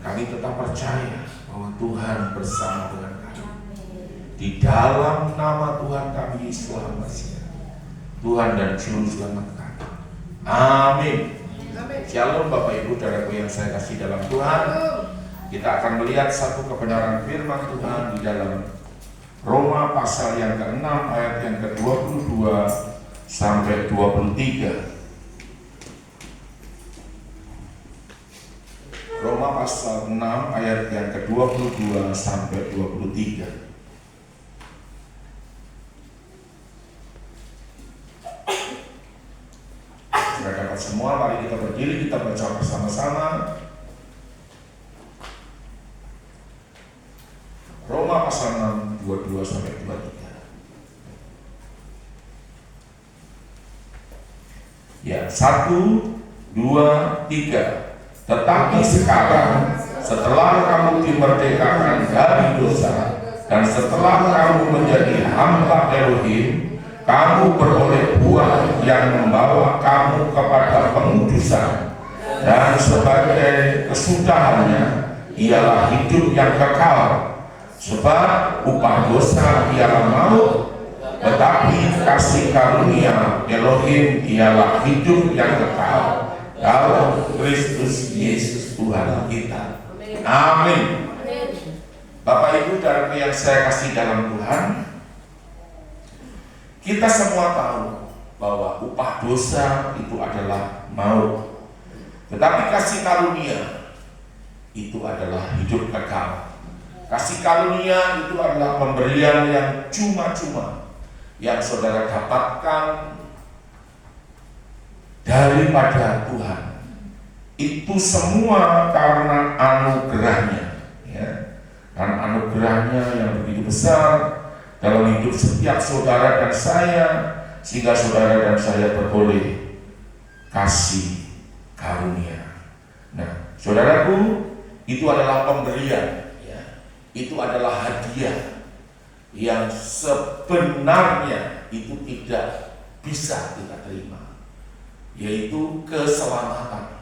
kami tetap percaya bahwa Tuhan bersama dengan kami. Di dalam nama Tuhan kami selamat, Tuhan dan Juru Selamat kami. Amin. Shalom Bapak Ibu saudaraku yang saya kasih dalam Tuhan. Kita akan melihat satu kebenaran firman Tuhan di dalam Roma pasal yang ke-6 ayat yang ke-22 sampai 23. Roma pasal 6 ayat yang ke-22 sampai 23. Sudah dapat semua, mari kita berdiri, kita baca bersama-sama. Roma pasal 6, 22 sampai 23. Ya, 1, 2, 3. Tetapi sekarang, setelah kamu dimerdekakan dari dosa, dan setelah kamu menjadi hamba Elohim, kamu beroleh buah yang membawa kamu kepada pengudusan, dan sebagai kesudahannya ialah hidup yang kekal. Sebab upah dosa ialah maut, tetapi kasih karunia Elohim ialah hidup yang kekal dalam Kristus Yesus Tuhan kita. Amin. Bapak Ibu dan yang saya kasih dalam Tuhan, kita semua tahu bahwa upah dosa itu adalah maut, tetapi kasih karunia itu adalah hidup kekal. Kasih karunia itu adalah pemberian yang cuma-cuma yang saudara dapatkan daripada Tuhan. Itu semua karena anugerahnya, ya. Karena anugerahnya yang begitu besar dalam hidup setiap saudara dan saya, sehingga saudara dan saya beroleh kasih karunia. Nah, saudaraku, itu adalah pemberian, ya. Itu adalah hadiah yang sebenarnya itu tidak bisa kita terima, yaitu keselamatan,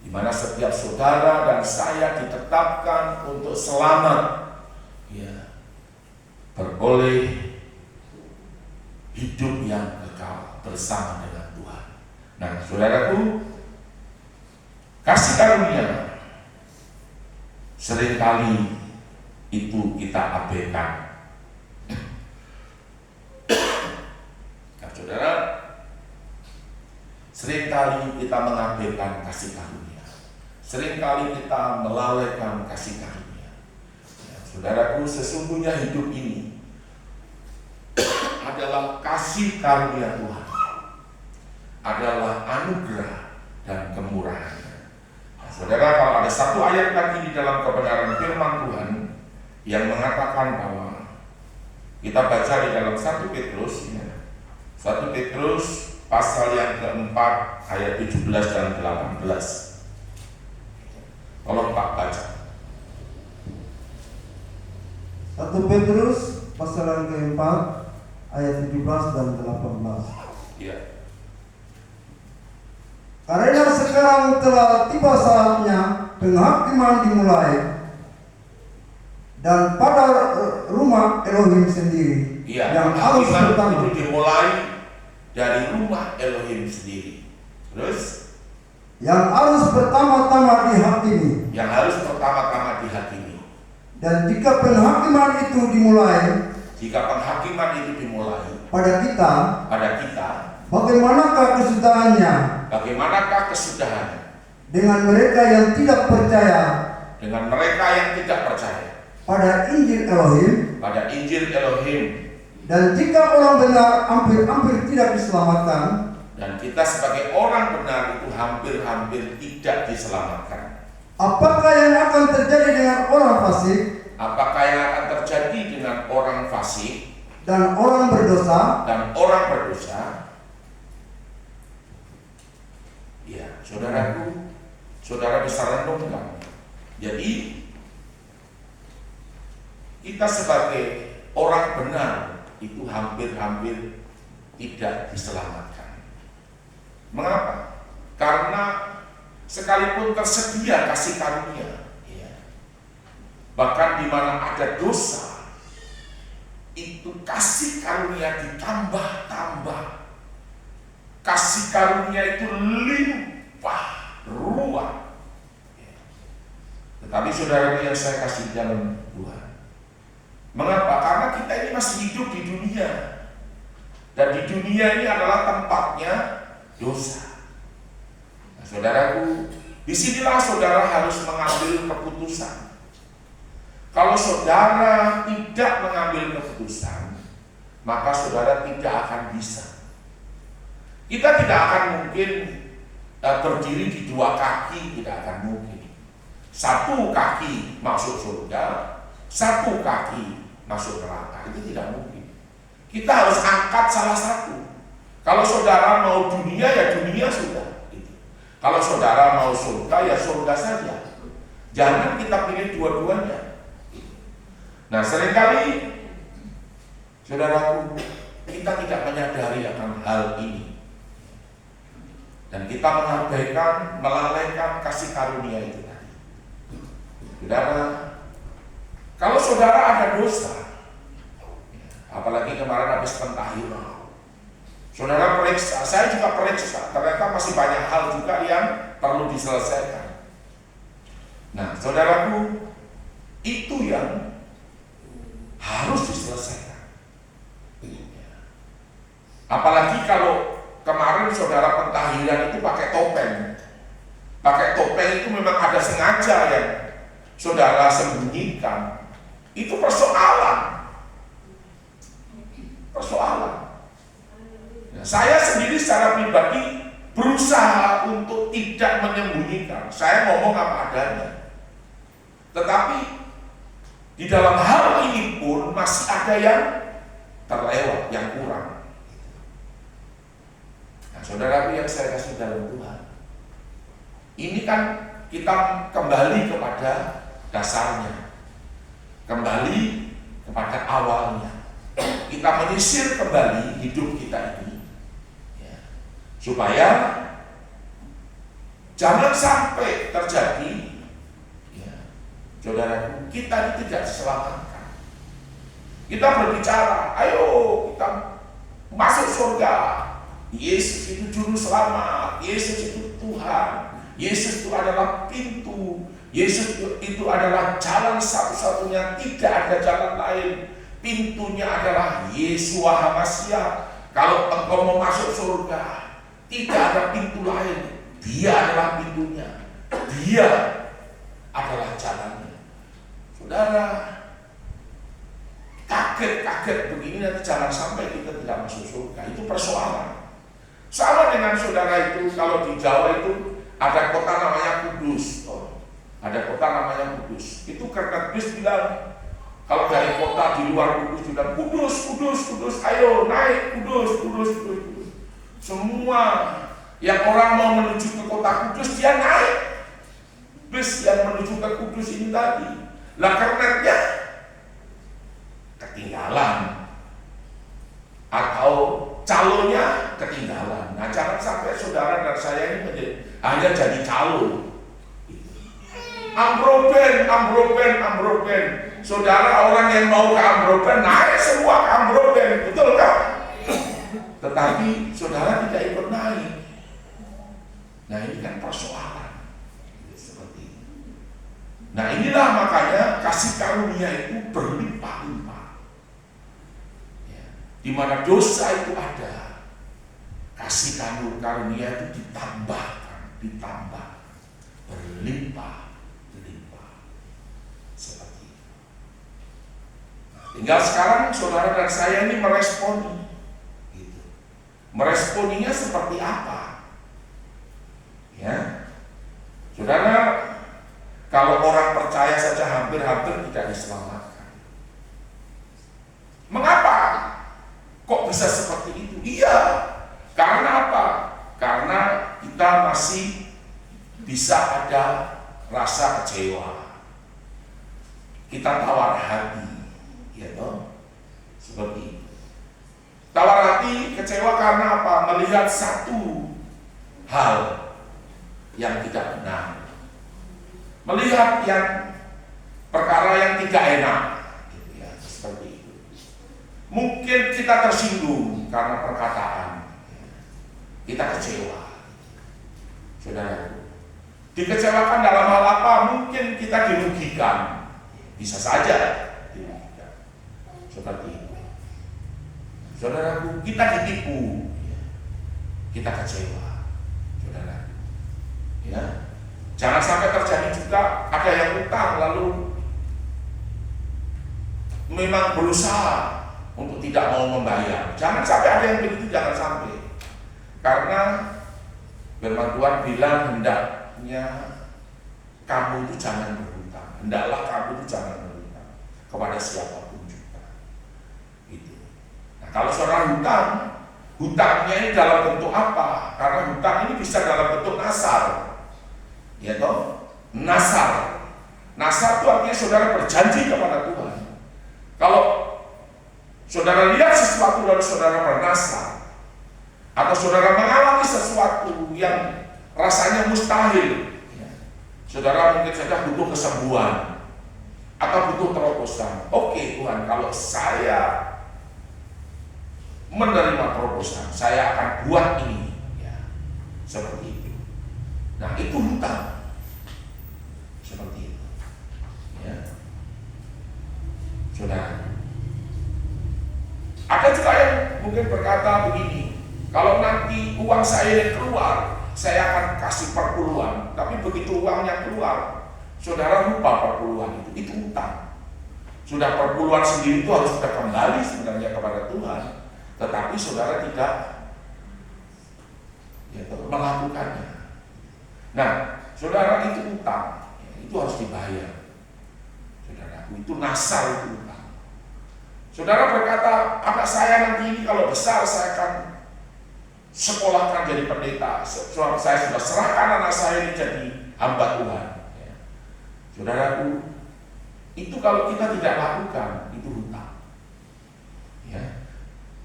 di mana setiap saudara dan saya ditetapkan untuk selamat, ya, beroleh hidup yang kekal bersama dengan Tuhan. Nah, saudaraku, kasih karunia seringkali itu kita abaikan. Nah, saudara, seringkali kita mengabaikan kasih karunia. Seringkali kita melalaikan kasih karunia. Ya, saudaraku, sesungguhnya hidup ini adalah kasih karunia Tuhan, adalah anugerah dan kemurahan. Nah, saudara, kalau ada satu ayat lagi di dalam kebenaran firman Tuhan yang mengatakan bahwa kita baca di dalam 1 Petrus, ya, 1 Petrus pasal yang keempat ayat 17 dan 18. Tolong Pak baca. 1 Petrus pasal yang keempat ayat 17 dan 18. Ya. Karena sekarang telah tiba saatnya penghakiman dimulai, dan pada rumah Elohim sendiri, Ya, yang harus pertama itu dimulai dari rumah Elohim sendiri. Terus yang harus pertama-tama dihakimi. yang harus pertama-tama dihakimi. Dan jika penghakiman itu dimulai Jika penghakiman itu dimulai pada kita, bagaimanakah kesudahannya bagaimanakah kesudahannya dengan mereka yang tidak percaya dengan mereka yang tidak percaya pada Injil Elohim? pada Injil Elohim? Dan jika orang benar hampir tidak diselamatkan, Dan kita sebagai orang benar itu hampir-hampir tidak diselamatkan. apakah yang akan terjadi dengan orang fasik Apakah yang akan terjadi dengan orang fasik dan orang berdosa? Ya, saudaraku, saudara bisa renungkan. Jadi kita sebagai orang benar itu hampir-hampir tidak diselamatkan. Mengapa? Karena sekalipun tersedia kasih karunia, ya. Bahkan di mana ada dosa, itu kasih karunia ditambah-tambah. Kasih karunia itu limpah ruah. Ya. Tetapi saudara yang saya kasih dalam Tuhan, mengapa? Karena kita ini masih hidup di dunia, dan di dunia ini adalah tempatnya dosa. Nah, saudaraku, disinilah saudara harus mengambil keputusan. Kalau saudara tidak mengambil keputusan, maka saudara tidak akan bisa. Kita tidak akan mungkin berdiri di dua kaki, tidak akan mungkin. Satu kaki masuk surga, satu kaki masuk neraka, itu tidak mungkin. Kita harus angkat salah satu. Kalau saudara mau dunia, ya dunia sudah. Kalau saudara mau surga, ya surga saja. Jangan kita pilih dua-duanya. Nah, seringkali saudaraku, kita tidak menyadari akan hal ini, dan kita mengabaikan, melalaikan kasih karunia itu tadi. Saudara, kalau saudara ada dosa, apalagi kemarin habis pentahiran, saudara periksa, saya juga periksa, ternyata masih banyak hal juga yang perlu diselesaikan. Nah, saudaraku, itu yang harus diselesaikan. Apalagi kalau kemarin saudara pentahiran itu pakai topeng. Pakai topeng itu memang ada sengaja yang saudara sembunyikan. Itu persoalan. Nah, saya sendiri secara pribadi berusaha untuk tidak menyembunyikan. Saya ngomong apa adanya. Tetapi di dalam hal ini pun masih ada yang terlewat, yang kurang. Nah, saudaraku yang saya kasih dalam Tuhan, ini kan kita kembali kepada dasarnya, kembali kepada awalnya. Kita menyisir kembali hidup kita ini, ya, supaya jangan sampai terjadi, ya, saudaraku, kita ini tidak diselamatkan. Kita berbicara, ayo kita masuk surga. Yesus itu juru selamat, Yesus itu Tuhan, Yesus itu adalah pintu, Yesus itu adalah jalan satu-satunya, tidak ada jalan lain. Pintunya adalah Yeshua HaMashiach. Kalau engkau mau masuk surga, tidak ada pintu lain. Dia adalah pintunya, Dia adalah jalannya. Saudara, kaget begini nanti jangan sampai kita tidak masuk surga. Itu persoalan. Sama dengan saudara itu, kalau di Jawa itu ada kota namanya Kudus. Ada kota namanya Kudus. Itu karena Kudus bilang, kalau dari kota di luar Kudus bilang, Kudus, ayo naik, Kudus. Semua yang orang mau menuju ke kota Kudus, dia naik bis yang menuju ke Kudus ini tadi. Lah kernetnya ketinggalan, atau calonnya ketinggalan. Nah, jangan sampai saudara dan saya ini hanya jadi calon. Ambroben. Saudara, orang yang mau ke Ambroben naik semua ke Ambroben, betul kan? Tetapi saudara tidak ikut naik. Nah, ini kan persoalan seperti ini. Nah, inilah makanya kasih karunia itu berlimpah-limpah. Ya, di mana dosa itu ada, kasih karunia itu ditambah berlimpah. Seperti itu. Tinggal sekarang saudara dan saya ini meresponi, gitu. Meresponinya seperti apa? Ya, saudara, kalau orang percaya saja hampir-hampir tidak diselamatkan. Mengapa? Kok bisa seperti itu? Iya, karena apa? Karena kita masih bisa ada rasa kecewa. Kita tawar hati, ya toh, seperti itu. Tawar hati, kecewa karena apa? Melihat satu hal, yang tidak benar, melihat yang perkara yang tidak enak, gitu ya, seperti itu. Mungkin kita tersinggung karena perkataan, kita kecewa, saudara. Dikecewakan dalam hal apa? Mungkin kita dirugikan, bisa saja dirugikan, seperti itu. Saudaraku, kita ditipu, kita kecewa, saudara. Ya, jangan sampai terjadi juga ada yang utang lalu memang berusaha untuk tidak mau membayar. Jangan sampai ada yang begitu, jangan sampai. Karena firman Tuhan bilang hendaknya kamu itu jangan berhutang. Hendaklah kamu itu jangan berhutang kepada siapapun juga. Gitu. Nah, kalau saudara hutang, hutangnya ini dalam bentuk apa? Karena hutang ini bisa dalam bentuk nasar. Ya toh? Nasar. Nasar itu artinya saudara berjanji kepada Tuhan. Kalau saudara lihat sesuatu lalu saudara bernasar, atau saudara mengalami sesuatu yang rasanya mustahil, ya, saudara mungkin saja butuh kesembuhan atau butuh terobosan. Oke Tuhan, kalau saya menerima terobosan, saya akan buat ini, ya, seperti itu. Nah, itu hutang, seperti itu, ya, saudara. Ada juga yang mungkin berkata begini, kalau nanti uang saya keluar, saya akan kasih perpuluhan. Tapi begitu uangnya keluar, saudara lupa perpuluhan itu hutang. Sudah perpuluhan sendiri itu harus sudah kembali sebenarnya kepada Tuhan, tetapi saudara tidak, ya, melakukannya. Nah, saudara, itu hutang, ya, itu harus dibayar. Saudara, itu nasar, itu hutang. Saudara berkata, anak saya nanti ini kalau besar saya akan sekolahkan jadi pendeta. Saya sudah serahkan anak saya ini jadi hamba Tuhan. Ya. Saudaraku, itu kalau kita tidak lakukan, itu hutang. Ya.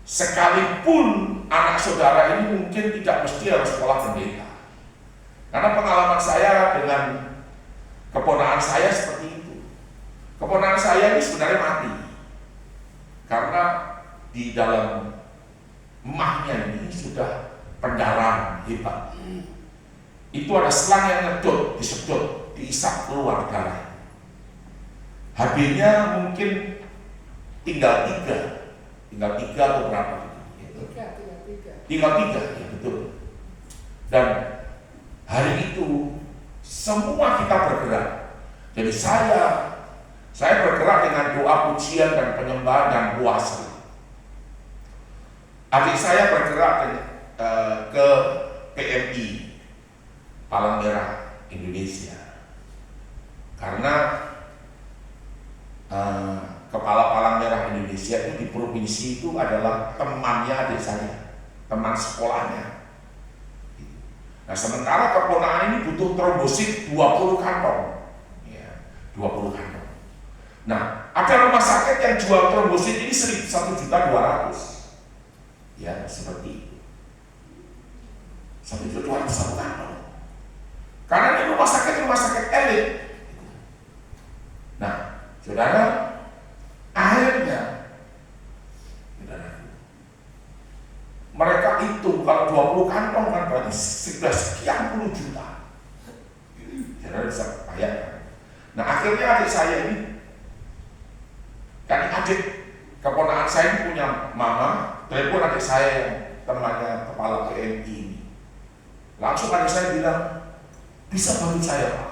Sekalipun anak saudara ini mungkin tidak mesti harus sekolah pendeta. Karena pengalaman saya dengan keponakan saya seperti itu. Keponakan saya ini sebenarnya mati. Karena di dalam emahnya ini sudah pendarahan hebat. Itu ada selang yang ngedot, disedot, diisap keluar darah. HB-nya mungkin tinggal 3 atau berapa? Tinggal 3, ya betul. Dan hari itu semua kita bergerak. Jadi saya bergerak dengan doa pujian dan penyembahan dan puasa. Adik saya bergerak ke PMI Palang Merah Indonesia karena kepala Palang Merah Indonesia itu di provinsi itu adalah temannya adik saya, teman sekolahnya. Nah, sementara keponakan ini butuh trombosit 20 kantong, ya, 20 kantong. Nah, ada rumah sakit yang jual trombosit ini 1.200.000, ya, seperti itu. 1.200.000 satu kantong. Karena ini rumah sakit elit. Nah, saudara, akhirnya, saudara, mereka itu kalau 20 kantong kan berarti sudah sekian puluh juta. Saudara bisa bayangkan. Nah, akhirnya adik saya ini, kan adik keponakan saya ini punya mama, telepon adik saya yang temannya kepala PMI ini. Langsung adik saya bilang, bisa bantu saya Pak?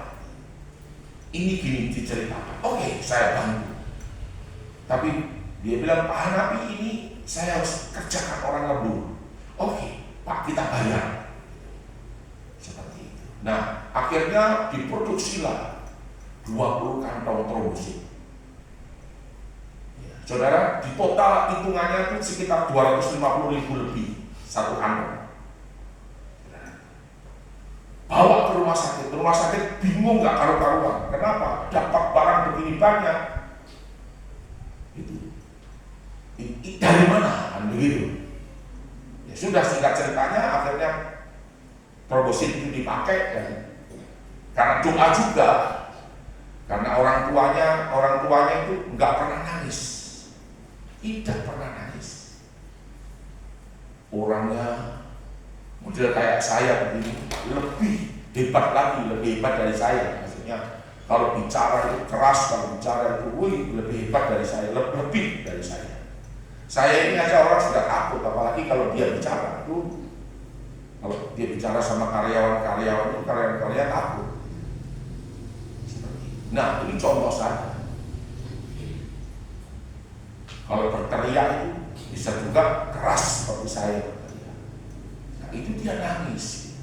Ini gini diceritakan. Oke, saya bantu. Tapi dia bilang, Pak Hanapi ini saya harus kerjakan orang lembur. Oke, Pak, kita bayar. Seperti itu. Nah, akhirnya diproduksilah 20 kantong trombosit. Saudara, di total hitungannya itu sekitar 250.000 lebih satu kantong. Bawa ke rumah sakit bingung nggak karu-karuan. Kenapa? Dapat barang begini banyak. Itu dari mana? Kan begitu. Ya sudah, singkat ceritanya akhirnya trombosit itu dipakai dan Karena doa juga, karena orang tuanya itu nggak pernah nangis, tidak pernah nangis. Orangnya model kayak saya begini, lebih hebat lagi, lebih hebat dari saya. Maksudnya kalau bicara itu keras, kalau bicara itu lebih hebat dari saya, lebih dari saya. Saya ini aja orang sudah takut, apalagi kalau dia bicara itu. Kalau dia bicara sama karyawan itu karyawan takut. Nah, ini contoh saja. Kalau berteriak itu bisa juga keras seperti saya berteriak. Nah, itu dia nangis.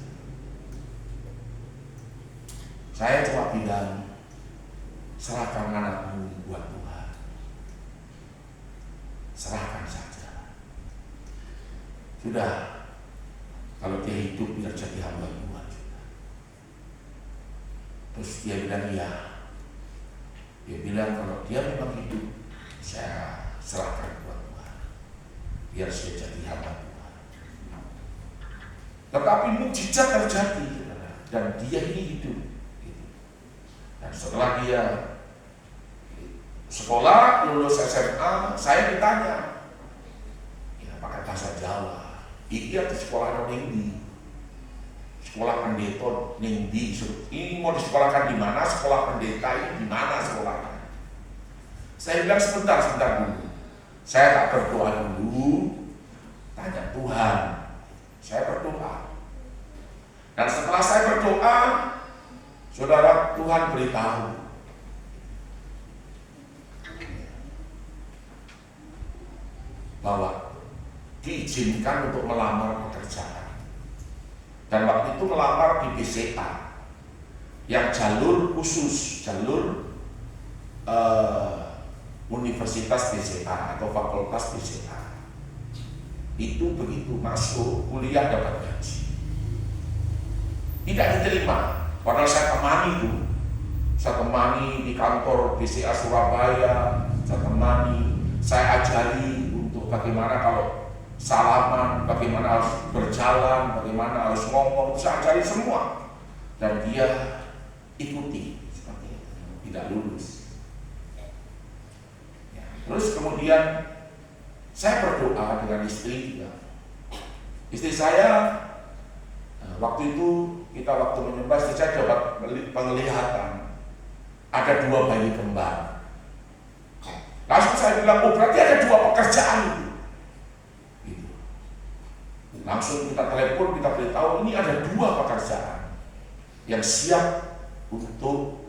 Saya cuma bilang, serahkan anakmu buat Tuhan. Serahkan saja. Sudah, kalau dia hidup biar jadi hamba Tuhan. Terus dia bilang iya. Dia bilang kalau dia memang hidup, saya serahkan buat Tuhan, biar saya jadi hamba Tuhan. Tetapi mukjizat terjadi, dan dia ini hidup. Dan setelah dia sekolah, lulus SMA, saya ditanya, ya pakai bahasa Jawa, iya di sekolah Ningdi, sekolah pendeta Ningdi, ini mau disekolahkan di mana? Sekolah pendeta ini di mana sekolahnya? Saya bilang sebentar dulu. Saya tak berdoa dulu, tanya Tuhan. Saya berdoa. Dan setelah saya berdoa, saudara, Tuhan beritahu bahwa diizinkan untuk melamar pekerjaan. Dan waktu itu melamar di BCA yang jalur khusus, jalur Universitas BCA atau Fakultas BCA. Itu begitu masuk kuliah dapat gaji, tidak diterima. Padahal saya temani di kantor BCA Surabaya, saya ajari untuk bagaimana kalau salaman, bagaimana harus berjalan, bagaimana harus ngomong, saya ajari semua. Dan dia ikuti seperti itu, tidak lulus. Ya, terus kemudian saya berdoa dengan istri juga. Istri saya waktu itu waktu menyembah, istri saya dapat penglihatan ada 2 bayi kembar. Langsung saya bilang, oh berarti ada 2 pekerjaan itu. Gitu. Langsung kita telepon, kita beritahu ini ada 2 pekerjaan yang siap untuk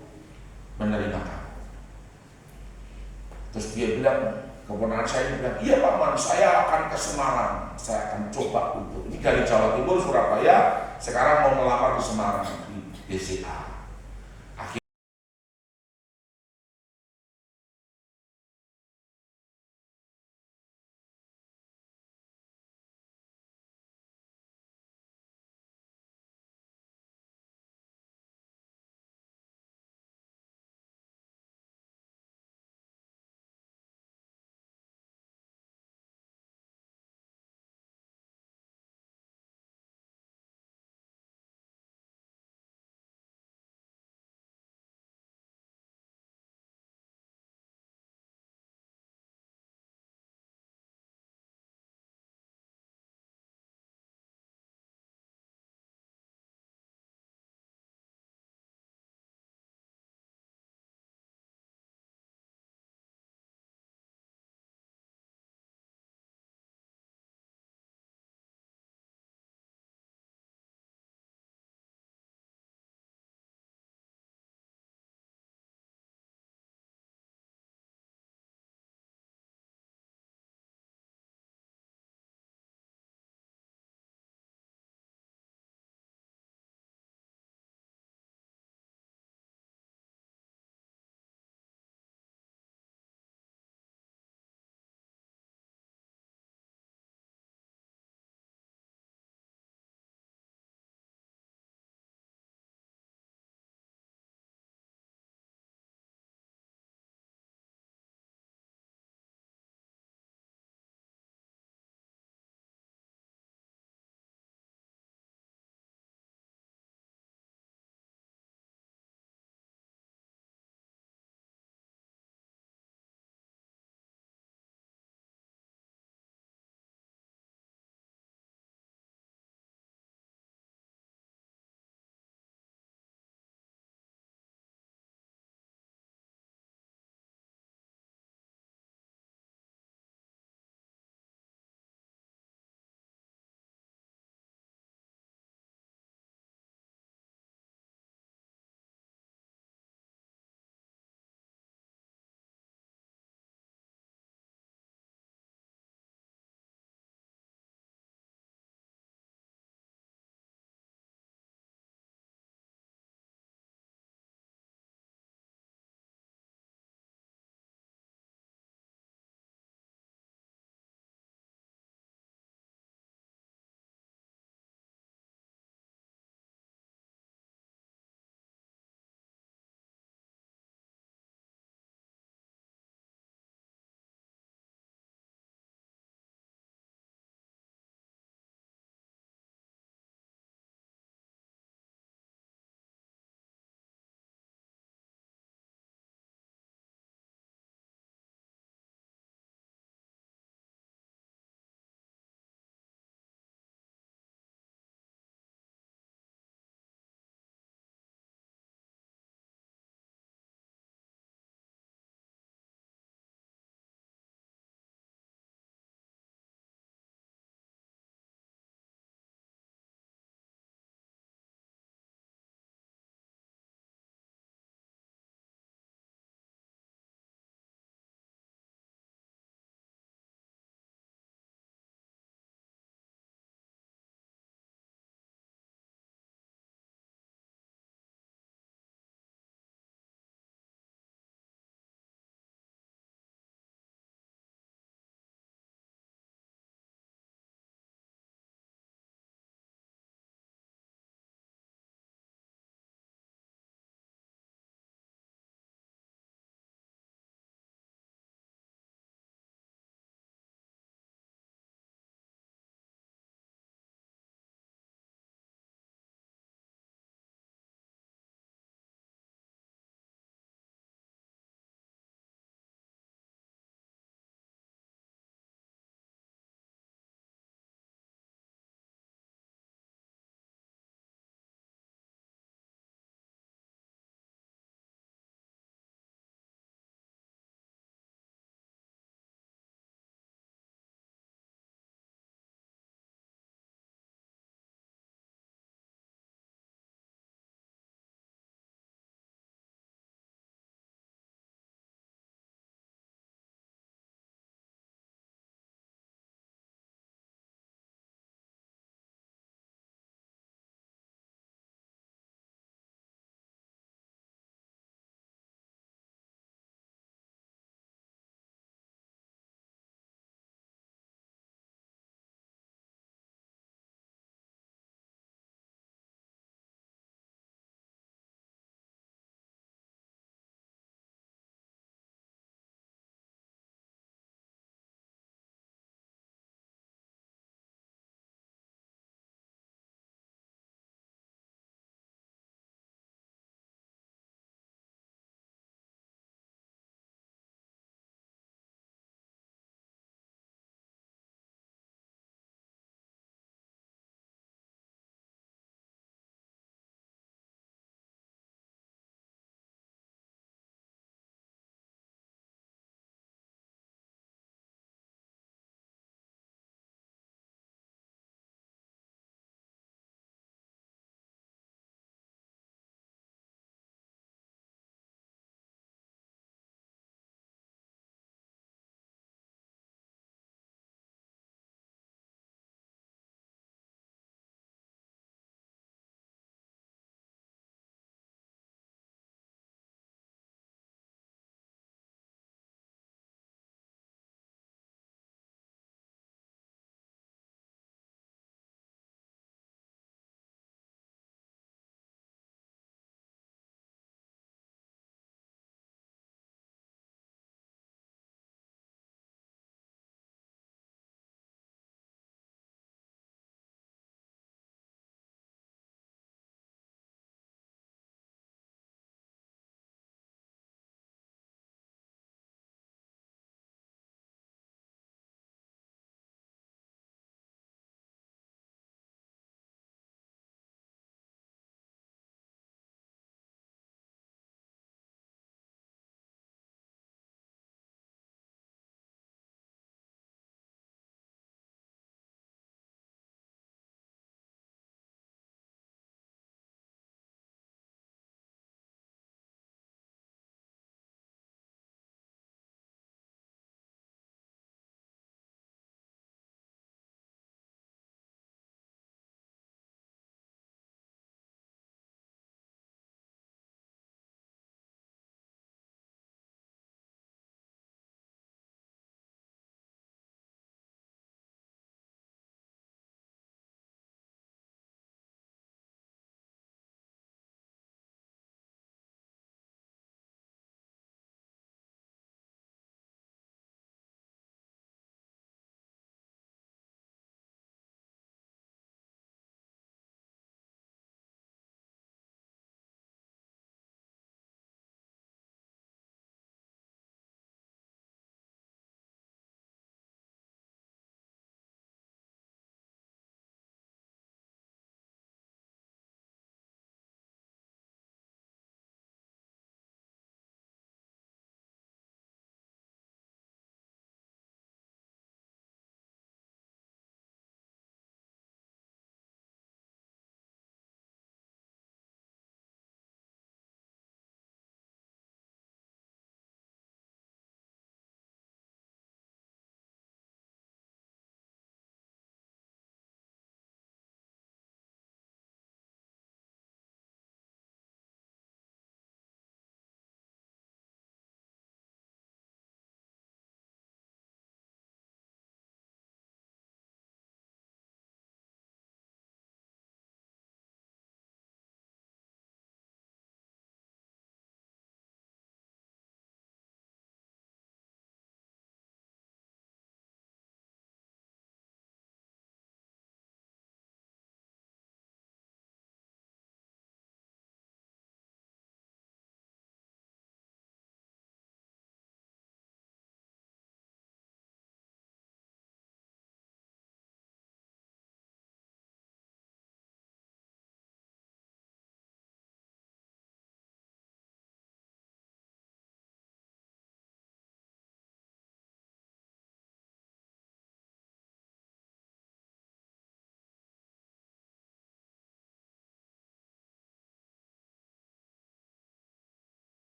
menerima kamu. Terus dia bilang, keponakan saya bilang, iya Pak Man, saya akan ke Semarang, saya akan coba untuk ini dari Jawa Timur, Surabaya, sekarang mau melamar di Semarang di BCA.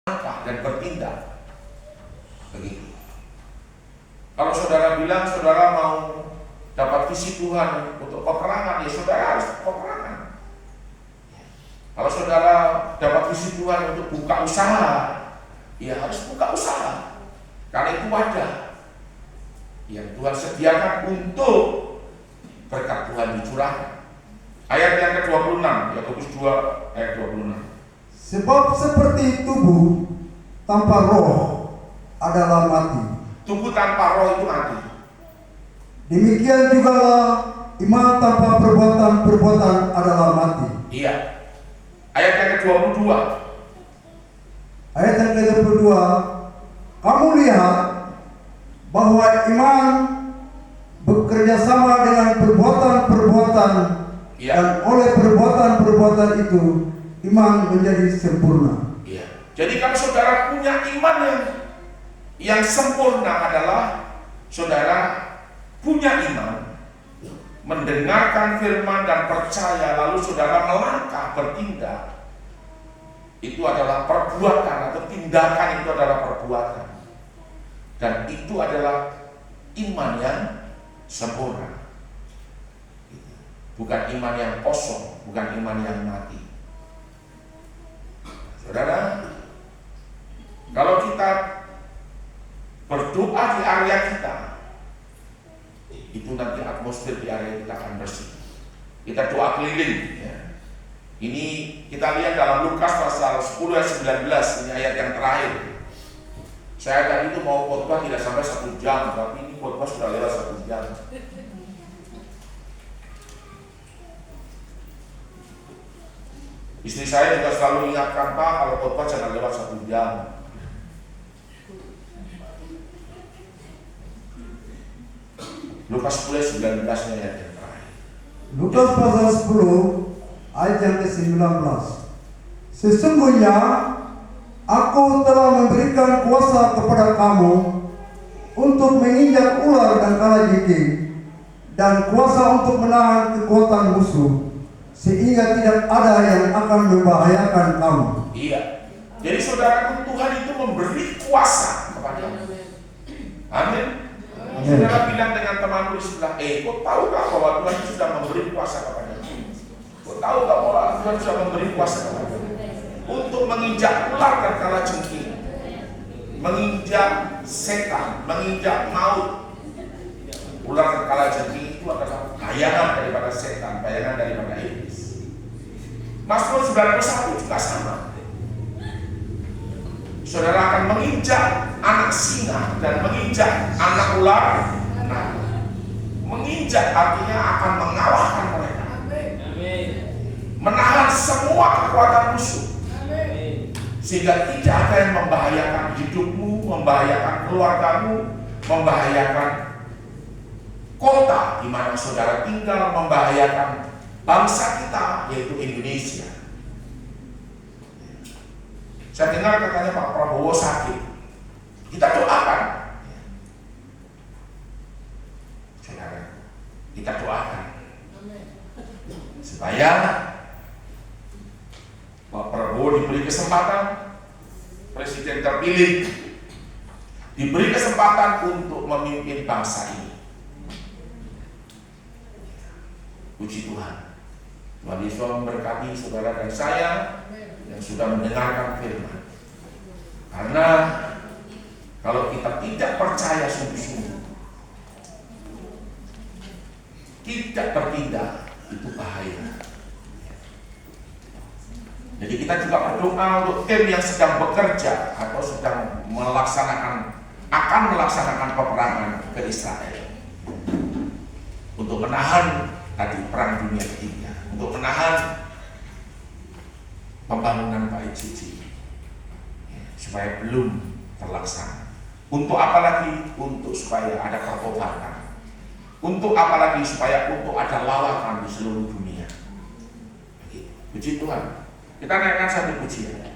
dan bertindak. Begitu. Kalau saudara bilang saudara mau dapat visi Tuhan untuk peperangan, ya saudara harus peperangan. Kalau saudara dapat visi Tuhan untuk buka usaha, ya harus buka usaha. Karena itu wadah yang Tuhan sediakan untuk berkat Tuhan dicurahkan. Ayat yang ke-26, Yakobus 2 ayat 26. Sebab seperti tubuh tanpa roh adalah mati, Tubuh tanpa roh itu mati. demikian jugalah iman tanpa perbuatan adalah mati. Iya. Ayat yang ke-22. Ayat yang ke-22, kamu lihat bahwa iman bekerja sama dengan perbuatan-perbuatan, Iya. dan oleh perbuatan-perbuatan itu iman menjadi sempurna. Iya. Jadi kalau saudara punya iman yang sempurna adalah saudara punya iman, mendengarkan firman dan percaya, lalu saudara melangkah bertindak. Itu adalah perbuatan, atau tindakan itu adalah perbuatan. Dan itu adalah iman yang sempurna. Bukan iman yang kosong, bukan iman yang mati. Saudara, kalau kita berdoa di area kita, itu nanti atmosfer di area kita akan bersih. Kita doa keliling, ya. Ini kita lihat dalam Lukas pasal 10 ayat 19, ini ayat yang terakhir. Saya tadi itu mau khotbah tidak sampai 1 jam, tapi ini khotbah sudah lewat 1 jam. Istri saya juga selalu ingatkan, Pak, kalau khotbah jangan lewat 1 jam. Lukas 10 ayat 19 ayat yang terakhir. Lukas pasal 10 ayat yang ke-19. Sesungguhnya aku telah memberikan kuasa kepada kamu untuk menginjak ular dan kalajengking, dan kuasa untuk menahan kekuatan musuh, sehingga tidak ada yang akan membahayakan kamu. Iya. Jadi saudaraku, Tuhan itu memberi kuasa kepadamu. Amin. Saudara bilang dengan temanmu di sebelah, kau tahukah bahwa Tuhan sudah memberi kuasa kepadamu? Kau tahukah bahwa Tuhan sudah memberi kuasa kepadamu untuk menginjak ular dan kalajengking, menginjak setan, menginjak maut. Ular dan kalajengking itu adalah bayangan daripada setan, bayangan daripada iblis. Mazmur 91 juga sama. Saudara akan menginjak anak singa dan menginjak anak ular. Nah, menginjak artinya akan mengalahkan mereka, menahan semua kekuatan musuh, sehingga tidak ada yang membahayakan hidupmu, membahayakan keluargamu, membahayakan kota di mana saudara tinggal, membahayakan bangsa kita, yaitu Indonesia. Saya dengar katanya Pak Prabowo sakit. Kita doakan, saudara, kita doakan supaya Pak Prabowo diberi kesempatan, presiden terpilih, diberi kesempatan untuk memimpin bangsa ini. Puji Tuhan. Tuhan Yesus memberkati saudara dan saya yang sudah mendengarkan firman. Karena kalau kita tidak percaya sungguh-sungguh, tidak bertindak, itu bahaya. Jadi kita juga berdoa untuk tim yang sedang bekerja atau sedang akan melaksanakan peperangan ke Israel, untuk menahan tadi perang dunia ketiga, untuk menahan pembangunan PICC, supaya belum terlaksana. Untuk apa lagi? Untuk supaya ada pertobatan. Untuk apa lagi? Supaya untuk ada lawakan di seluruh dunia. Puji Tuhan. Kita naikkan satu pujian.